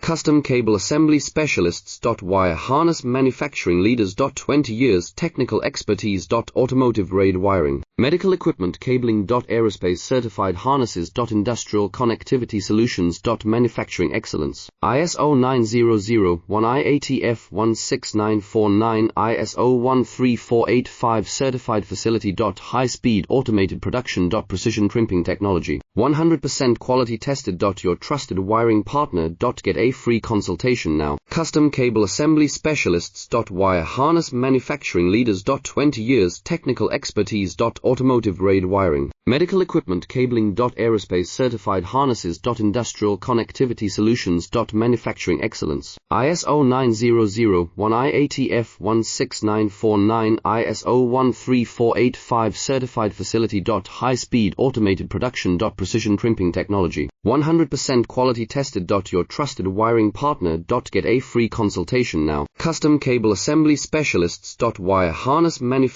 Custom Cable Assembly Specialists. Wire Harness Manufacturing Leaders. 20 years Technical Expertise. Automotive grade wiring, medical equipment cabling. Aerospace certified harnesses. Industrial connectivity solutions. Manufacturing excellence. ISO 9001 IATF 16949 ISO 13485 certified facility. High speed automated production. Precision crimping technology, 100% quality tested. Your trusted wiring partner. Get a free consultation now. Custom Cable Assembly Specialists. Wire Harness Manufacturing Leaders. 20 years Technical Expertise. Automotive grade wiring, medical equipment cabling. Aerospace certified harnesses. Industrial connectivity solutions. Manufacturing excellence. ISO 9001 IATF 16949 ISO 13485 certified facility. High speed automated production. Precision crimping technology, 100% quality tested. Your trusted wiring partner. Get a free consultation now. Custom Cable Assembly Specialists. Wire Harness Manufacturing